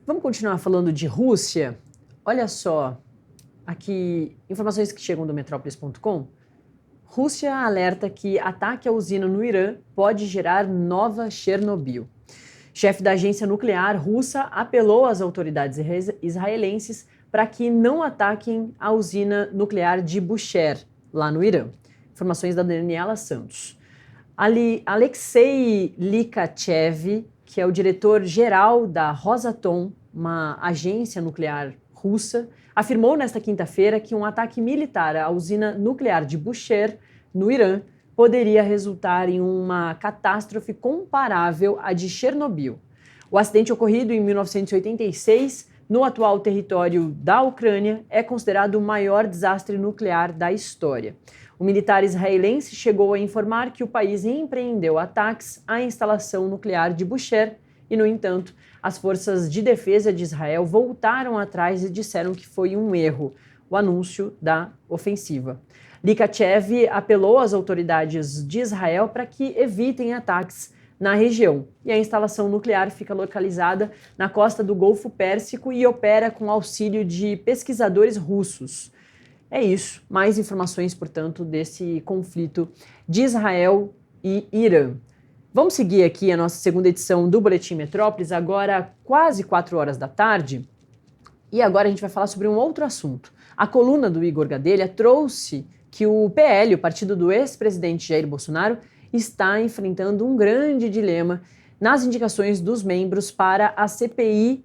Vamos continuar falando de Rússia? Olha só, aqui, informações que chegam do Metrópolis.com. Rússia alerta que ataque à usina no Irã pode gerar nova Chernobyl. Chefe da agência nuclear russa apelou às autoridades israelenses para que não ataquem a usina nuclear de Bushehr, lá no Irã. Informações da Daniela Santos. Alexei Likachev, que é o diretor-geral da Rosatom, uma agência nuclear russa, afirmou nesta quinta-feira que um ataque militar à usina nuclear de Bushehr, no Irã, poderia resultar em uma catástrofe comparável à de Chernobyl. O acidente ocorrido em 1986, no atual território da Ucrânia, é considerado o maior desastre nuclear da história. O militar israelense chegou a informar que o país empreendeu ataques à instalação nuclear de Bushehr e, no entanto, as forças de defesa de Israel voltaram atrás e disseram que foi um erro o anúncio da ofensiva. Likachev apelou às autoridades de Israel para que evitem ataques na região. E a instalação nuclear fica localizada na costa do Golfo Pérsico e opera com auxílio de pesquisadores russos. É isso. Mais informações, portanto, desse conflito de Israel e Irã. Vamos seguir aqui a nossa segunda edição do Boletim Metrópolis, agora quase 4 horas da tarde. E agora a gente vai falar sobre um outro assunto. A coluna do Igor Gadelha trouxe que o PL, o partido do ex-presidente Jair Bolsonaro, está enfrentando um grande dilema nas indicações dos membros para a CPMI,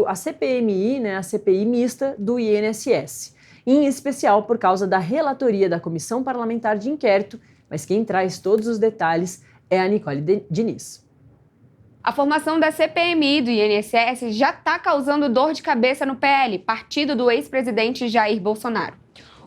a CPI mista do INSS. Em especial por causa da relatoria da Comissão Parlamentar de Inquérito, mas quem traz todos os detalhes é a Nicole Diniz. A formação da CPMI do INSS já está causando dor de cabeça no PL, partido do ex-presidente Jair Bolsonaro.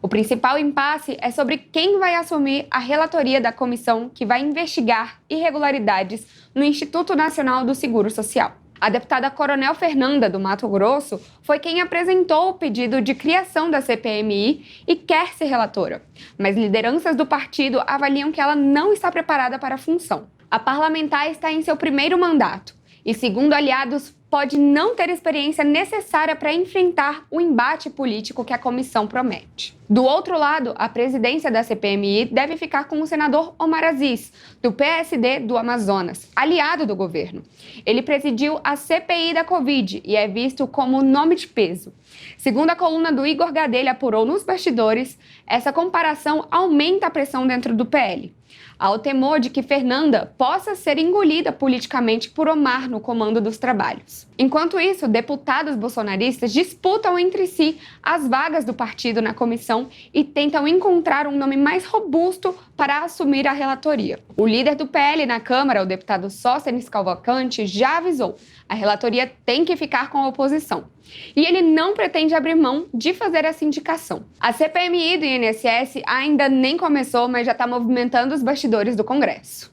O principal impasse é sobre quem vai assumir a relatoria da comissão que vai investigar irregularidades no Instituto Nacional do Seguro Social. A deputada Coronel Fernanda, do Mato Grosso, foi quem apresentou o pedido de criação da CPMI e quer ser relatora. Mas lideranças do partido avaliam que ela não está preparada para a função. A parlamentar está em seu primeiro mandato e, segundo aliados, pode não ter experiência necessária para enfrentar o embate político que a comissão promete. Do outro lado, a presidência da CPMI deve ficar com o senador Omar Aziz, do PSD do Amazonas, aliado do governo. Ele presidiu a CPI da Covid e é visto como nome de peso. Segundo a coluna do Igor Gadelha apurou nos bastidores, essa comparação aumenta a pressão dentro do PL. Há o temor de que Fernanda possa ser engolida politicamente por Omar no comando dos trabalhos. Enquanto isso, deputados bolsonaristas disputam entre si as vagas do partido na comissão e tentam encontrar um nome mais robusto para assumir a relatoria. O líder do PL na Câmara, o deputado Sóstenes Cavalcante, já avisou: a relatoria tem que ficar com a oposição. E ele não pretende abrir mão de fazer essa indicação. A CPMI do INSS ainda nem começou, mas já está movimentando os bastidores do Congresso.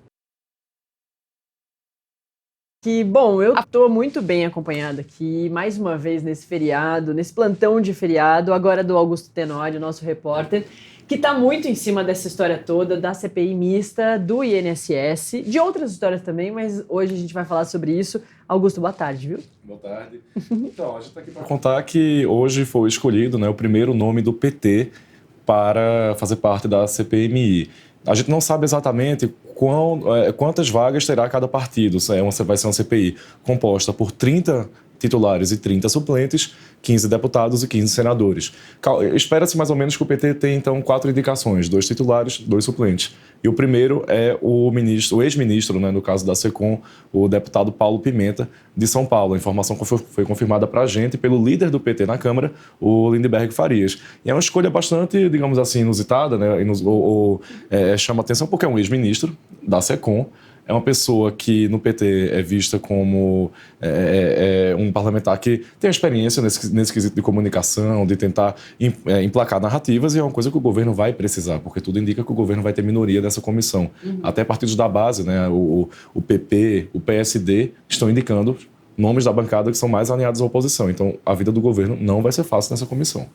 Que bom, eu estou muito bem acompanhada aqui, mais uma vez nesse feriado, nesse plantão de feriado, agora do Augusto Tenório, nosso repórter, que está muito em cima dessa história toda, da CPI mista, do INSS, de outras histórias também, mas hoje a gente vai falar sobre isso. Augusto, boa tarde, viu? Boa tarde. Então, a gente está aqui para contar que hoje foi escolhido, né, o primeiro nome do PT para fazer parte da CPMI. A gente não sabe exatamente quantas vagas terá cada partido. Vai ser uma CPI composta por 30 titulares e 30 suplentes, 15 deputados e 15 senadores. Espera-se mais ou menos que o PT tenha, então, 4 indicações, 2 titulares, 2 suplentes. E o primeiro é o ex-ministro, né, no caso da SECOM, o deputado Paulo Pimenta, de São Paulo. A informação foi confirmada para a gente pelo líder do PT na Câmara, o Lindenberg Farias. E é uma escolha bastante, digamos assim, inusitada, né, chama atenção porque é um ex-ministro da SECOM, é uma pessoa que no PT é vista como um parlamentar que tem experiência nesse quesito de comunicação, de tentar emplacar narrativas, e é uma coisa que o governo vai precisar, porque tudo indica que o governo vai ter minoria dessa comissão. Até partidos da base, né, o PP, o PSD, estão indicando nomes da bancada que são mais alinhados à oposição. Então, a vida do governo não vai ser fácil nessa comissão.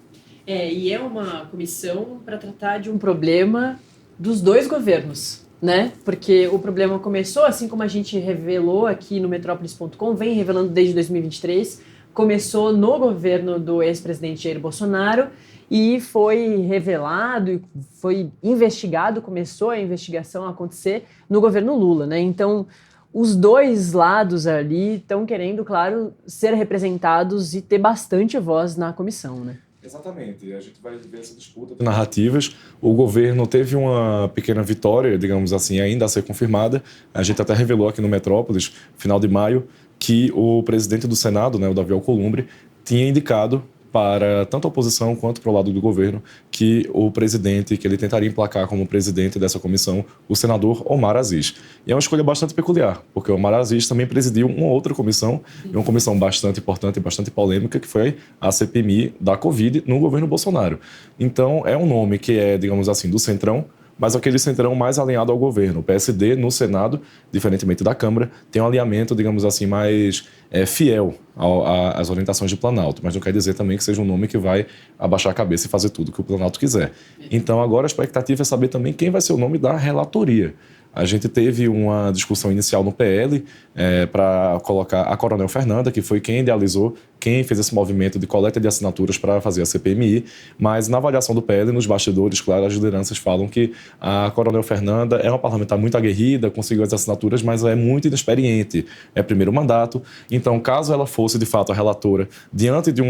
E é uma comissão para tratar de um problema dos dois governos, né? Porque o problema começou, assim como a gente revelou aqui no Metrópolis.com, vem revelando desde 2023, começou no governo do ex-presidente Jair Bolsonaro e foi revelado e foi investigado, começou a investigação a acontecer no governo Lula, né? Então, os dois lados ali estão querendo, claro, ser representados e ter bastante voz na comissão, né? Exatamente. A gente vai ver essa disputa de narrativas. O governo teve uma pequena vitória, digamos assim, ainda a ser confirmada. A gente até revelou aqui no Metrópolis, final de maio, que o presidente do Senado, né, o Davi Alcolumbre, tinha indicado para tanto a oposição quanto para o lado do governo que o presidente, que ele tentaria emplacar como presidente dessa comissão, o senador Omar Aziz. E é uma escolha bastante peculiar, porque o Omar Aziz também presidiu uma outra comissão, e uma comissão bastante importante e bastante polêmica, que foi a CPMI da Covid no governo Bolsonaro. Então, é um nome que é, digamos assim, do centrão, mas aquele centrão mais alinhado ao governo. O PSD, no Senado, diferentemente da Câmara, tem um alinhamento, digamos assim, mais fiel às orientações de Planalto, mas não quer dizer também que seja um nome que vai abaixar a cabeça e fazer tudo que o Planalto quiser. Então, agora a expectativa é saber também quem vai ser o nome da relatoria. A gente teve uma discussão inicial no PL para colocar a Coronel Fernanda, que foi quem idealizou, quem fez esse movimento de coleta de assinaturas para fazer a CPMI, mas na avaliação do PL, nos bastidores, claro, as lideranças falam que a Coronel Fernanda é uma parlamentar muito aguerrida, conseguiu as assinaturas, mas é muito inexperiente, é primeiro mandato. Então, caso ela fosse, de fato, a relatora, diante de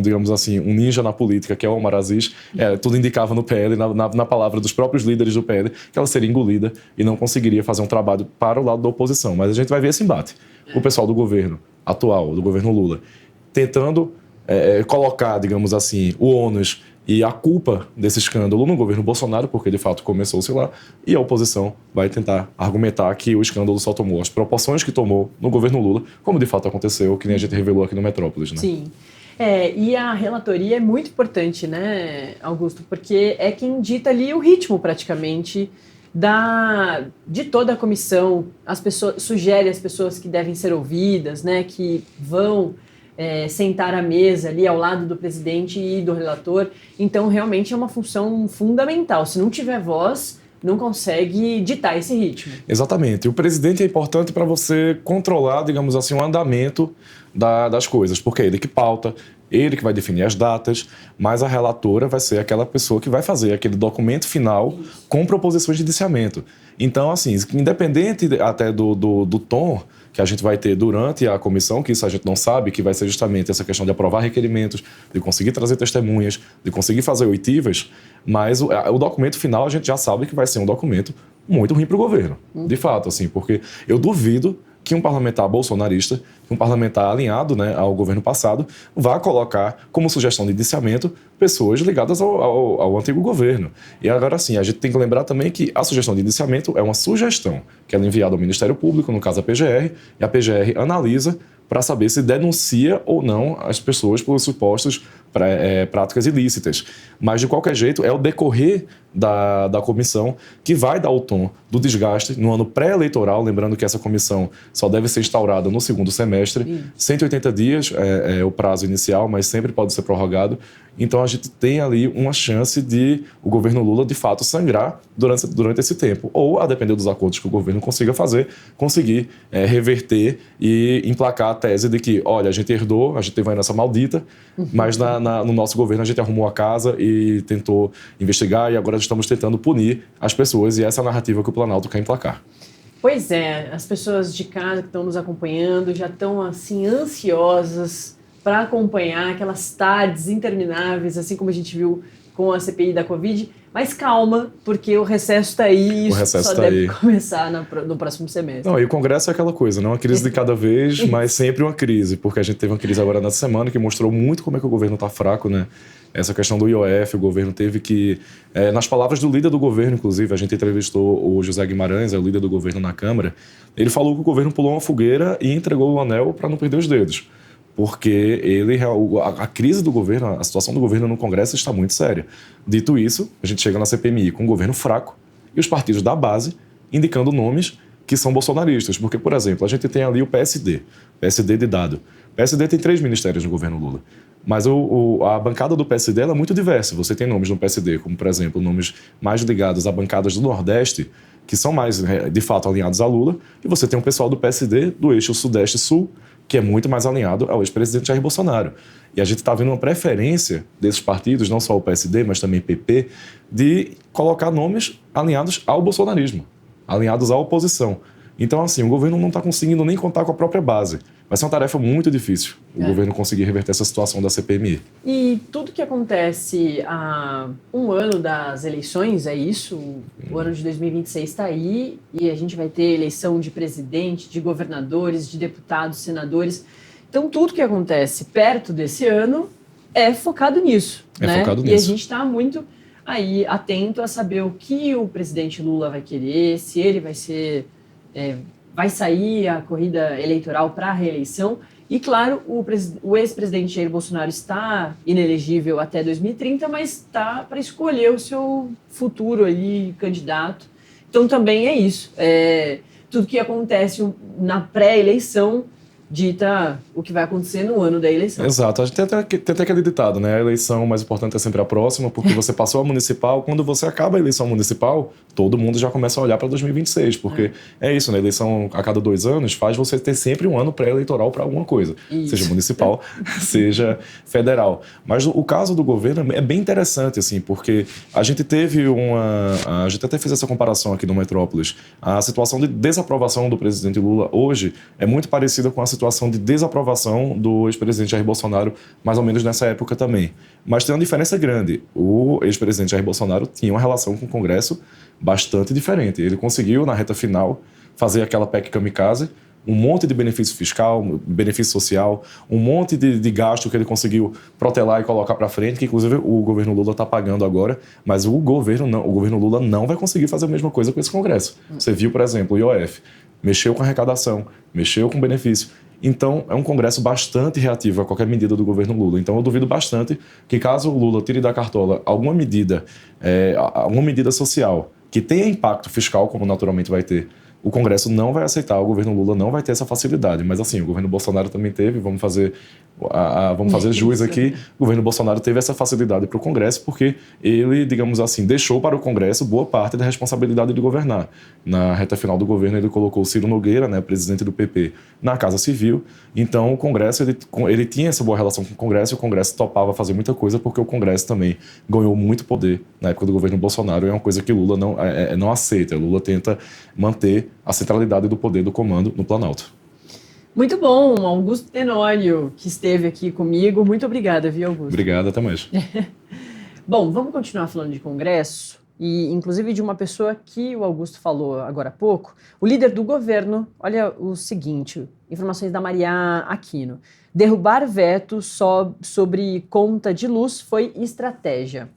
digamos assim, um ninja na política, que é o Omar Aziz, tudo indicava no PL, na palavra dos próprios líderes do PL, que ela seria engolida e não conseguiria fazer um trabalho para o lado da oposição. Mas a gente vai ver esse embate. O pessoal do governo atual, do governo Lula, tentando colocar, digamos assim, o ônus e a culpa desse escândalo no governo Bolsonaro, porque de fato começou-se lá, e a oposição vai tentar argumentar que o escândalo só tomou as proporções que tomou no governo Lula, como de fato aconteceu, que nem a gente revelou aqui no Metrópolis, né? Sim. E a relatoria é muito importante, né, Augusto? Porque é quem dita ali o ritmo, praticamente, de toda a comissão. As pessoas, sugere as pessoas que devem ser ouvidas, né, que vão sentar à mesa ali ao lado do presidente e do relator. Então, realmente é uma função fundamental. Se não tiver voz, não consegue ditar esse ritmo. Exatamente. O presidente é importante para você controlar, digamos assim, o andamento das coisas, porque é ele que pauta, ele que vai definir as datas, mas a relatora vai ser aquela pessoa que vai fazer aquele documento final com proposições de indiciamento. Então, assim, independente até do tom que a gente vai ter durante a comissão, que isso a gente não sabe, que vai ser justamente essa questão de aprovar requerimentos, de conseguir trazer testemunhas, de conseguir fazer oitivas, mas o documento final a gente já sabe que vai ser um documento muito ruim para o governo, de fato, assim, porque eu duvido que um parlamentar bolsonarista, um parlamentar alinhado, né, ao governo passado, vá colocar como sugestão de indiciamento pessoas ligadas ao antigo governo. E agora sim, a gente tem que lembrar também que a sugestão de indiciamento é uma sugestão que ela é enviada ao Ministério Público, no caso a PGR, e a PGR analisa para saber se denuncia ou não as pessoas por supostos práticas ilícitas. Mas, de qualquer jeito, é o decorrer da comissão que vai dar o tom do desgaste no ano pré-eleitoral, lembrando que essa comissão só deve ser instaurada no segundo semestre. 180 dias é o prazo inicial, mas sempre pode ser prorrogado. Então, a gente tem ali uma chance de o governo Lula, de fato, sangrar durante esse tempo. Ou, a depender dos acordos que o governo consiga fazer, conseguir reverter e emplacar a tese de que, olha, a gente herdou, a gente teve uma herança maldita, mas no nosso governo a gente arrumou a casa e tentou investigar e agora estamos tentando punir as pessoas, e essa é a narrativa que o Planalto quer emplacar. Pois é, as pessoas de casa que estão nos acompanhando já estão assim ansiosas para acompanhar aquelas tardes intermináveis, assim como a gente viu com a CPI da Covid. Mas calma, porque o recesso está aí e isso só deve começar no próximo semestre. Não, e o Congresso é aquela coisa, não é uma crise de cada vez, mas sempre uma crise, porque a gente teve uma crise agora nessa semana que mostrou muito como é que o governo está fraco, né? Essa questão do IOF, o governo teve que... nas palavras do líder do governo, inclusive, a gente entrevistou o José Guimarães, é o líder do governo na Câmara, ele falou que o governo pulou uma fogueira e entregou o anel para não perder os dedos. Porque a crise do governo, a situação do governo no Congresso está muito séria. Dito isso, a gente chega na CPMI com um governo fraco e os partidos da base indicando nomes que são bolsonaristas. Porque, por exemplo, a gente tem ali o PSD de dado. O PSD tem 3 ministérios no governo Lula. Mas a bancada do PSD é muito diversa. Você tem nomes no PSD, como, por exemplo, nomes mais ligados a bancadas do Nordeste, que são mais, de fato, alinhados a Lula. E você tem um pessoal do PSD, do eixo Sudeste-Sul, que é muito mais alinhado ao ex-presidente Jair Bolsonaro. E a gente está vendo uma preferência desses partidos, não só o PSD, mas também o PP, de colocar nomes alinhados ao bolsonarismo, alinhados à oposição. Então, assim, o governo não está conseguindo nem contar com a própria base. Vai ser uma tarefa muito difícil o governo conseguir reverter essa situação da CPMI. E tudo que acontece há um ano das eleições, é isso? O ano de 2026 está aí e a gente vai ter eleição de presidente, de governadores, de deputados, senadores. Então, tudo que acontece perto desse ano é focado nisso. Focado nisso. E a gente está muito aí atento a saber o que o presidente Lula vai querer, se ele vai ser... vai sair a corrida eleitoral para a reeleição. E, claro, o ex-presidente Jair Bolsonaro está inelegível até 2030, mas está para escolher o seu futuro ali, candidato. Então, também é isso. Tudo que acontece na pré-eleição dita o que vai acontecer no ano da eleição. Exato. A gente tem até aquele ditado, né? A eleição mais importante é sempre a próxima, porque você passou a municipal, quando você acaba a eleição municipal, todo mundo já começa a olhar para 2026, porque é isso, né? A eleição a cada 2 anos faz você ter sempre um ano pré-eleitoral para alguma coisa, seja municipal, seja federal. Mas o caso do governo é bem interessante, assim, porque a gente teve a gente até fez essa comparação aqui no Metrópolis. A situação de desaprovação do presidente Lula hoje é muito parecida com a situação de desaprovação do ex-presidente Jair Bolsonaro, mais ou menos nessa época também. Mas tem uma diferença grande. O ex-presidente Jair Bolsonaro tinha uma relação com o Congresso bastante diferente. Ele conseguiu, na reta final, fazer aquela PEC kamikaze, um monte de benefício fiscal, benefício social, um monte de gasto que ele conseguiu protelar e colocar para frente, que inclusive o governo Lula está pagando agora, mas o governo Lula não vai conseguir fazer a mesma coisa com esse Congresso. Você viu, por exemplo, o IOF, mexeu com arrecadação, mexeu com benefício. Então, é um Congresso bastante reativo a qualquer medida do governo Lula. Então, eu duvido bastante que, caso o Lula tire da cartola alguma medida social que tenha impacto fiscal, como naturalmente vai ter, o Congresso não vai aceitar, o governo Lula não vai ter essa facilidade. Mas, assim, o governo Bolsonaro também teve, vamos fazer jus aqui, o governo Bolsonaro teve essa facilidade para o Congresso porque ele, digamos assim, deixou para o Congresso boa parte da responsabilidade de governar. Na reta final do governo, ele colocou Ciro Nogueira, né, presidente do PP, na Casa Civil. Então, o Congresso, ele tinha essa boa relação com o Congresso e o Congresso topava fazer muita coisa porque o Congresso também ganhou muito poder na época do governo Bolsonaro. É uma coisa que Lula não aceita. Lula tenta manter a centralidade do poder do comando no Planalto. Muito bom, Augusto Tenório, que esteve aqui comigo. Muito obrigada, viu, Augusto? Obrigado, até mais. Bom, vamos continuar falando de Congresso e, inclusive, de uma pessoa que o Augusto falou agora há pouco. O líder do governo, olha o seguinte, informações da Maria Aquino. Derrubar veto sobre conta de luz foi estratégia.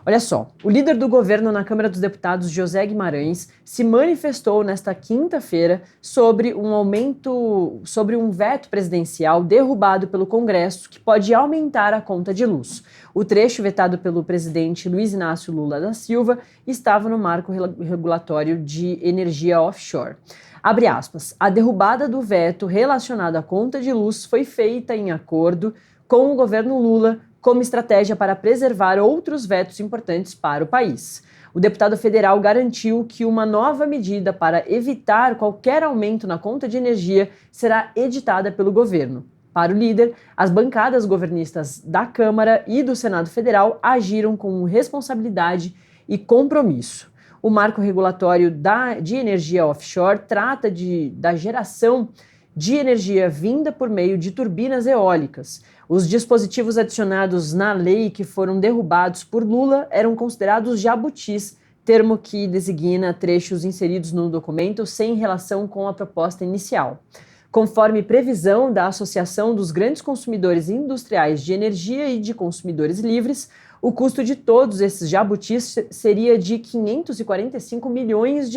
Olha só, o líder do governo na Câmara dos Deputados, José Guimarães, se manifestou nesta quinta-feira sobre um veto presidencial derrubado pelo Congresso que pode aumentar a conta de luz. O trecho vetado pelo presidente Luiz Inácio Lula da Silva estava no marco regulatório de energia offshore. Abre aspas, a derrubada do veto relacionado à conta de luz foi feita em acordo com o governo Lula como estratégia para preservar outros vetos importantes para o país. O deputado federal garantiu que uma nova medida para evitar qualquer aumento na conta de energia será editada pelo governo. Para o líder, as bancadas governistas da Câmara e do Senado Federal agiram com responsabilidade e compromisso. O marco regulatório de energia offshore trata da geração de energia vinda por meio de turbinas eólicas. Os dispositivos adicionados na lei que foram derrubados por Lula eram considerados jabutis, termo que designa trechos inseridos no documento sem relação com a proposta inicial. Conforme previsão da Associação dos Grandes Consumidores Industriais de Energia e de Consumidores Livres, o custo de todos esses jabutis seria de R$ 545 milhões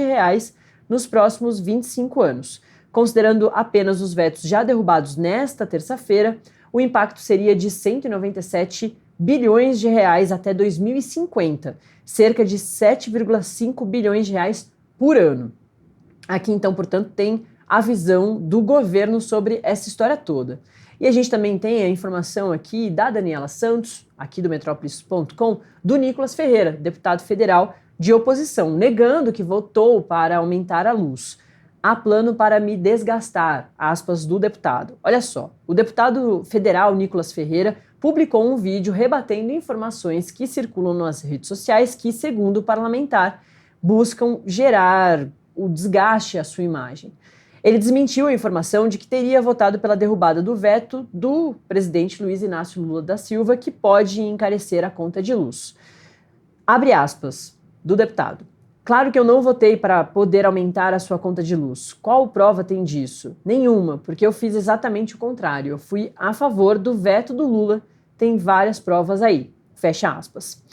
nos próximos 25 anos. Considerando apenas os vetos já derrubados nesta terça-feira, o impacto seria de 197 bilhões de reais até 2050, cerca de 7,5 bilhões de reais por ano. Aqui, então, portanto, tem a visão do governo sobre essa história toda. E a gente também tem a informação aqui da Daniela Santos, aqui do Metrópolis.com, do Nicolas Ferreira, deputado federal de oposição, negando que votou para aumentar a luz. há plano para me desgastar, aspas do deputado. Olha só, o deputado federal Nicolas Ferreira publicou um vídeo rebatendo informações que circulam nas redes sociais que, segundo o parlamentar, buscam gerar o desgaste à sua imagem. Ele desmentiu a informação de que teria votado pela derrubada do veto do presidente Luiz Inácio Lula da Silva, que pode encarecer a conta de luz. Abre aspas, do deputado. Claro que eu não votei para poder aumentar a sua conta de luz. Qual prova tem disso? Nenhuma, porque eu fiz exatamente o contrário. Eu fui a favor do veto do Lula. Tem várias provas aí. Fecha aspas.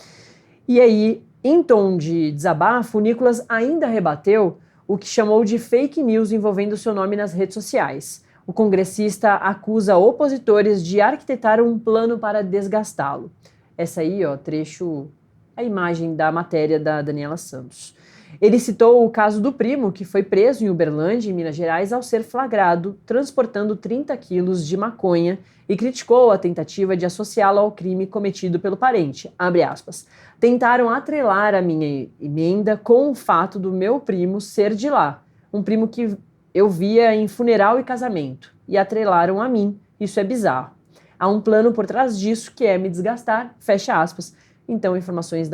E aí, em tom de desabafo, o Nicolas ainda rebateu o que chamou de fake news envolvendo seu nome nas redes sociais. O congressista acusa opositores de arquitetar um plano para desgastá-lo. Essa aí, ó, trecho, a imagem da matéria da Daniela Santos. Ele citou o caso do primo, que foi preso em Uberlândia, em Minas Gerais, ao ser flagrado transportando 30 quilos de maconha e criticou a tentativa de associá-lo ao crime cometido pelo parente. Abre aspas. Tentaram atrelar a minha emenda com o fato do meu primo ser de lá, um primo que eu via em funeral e casamento, e atrelaram a mim. Isso é bizarro. Há um plano por trás disso que é me desgastar, fecha aspas. Então, informações da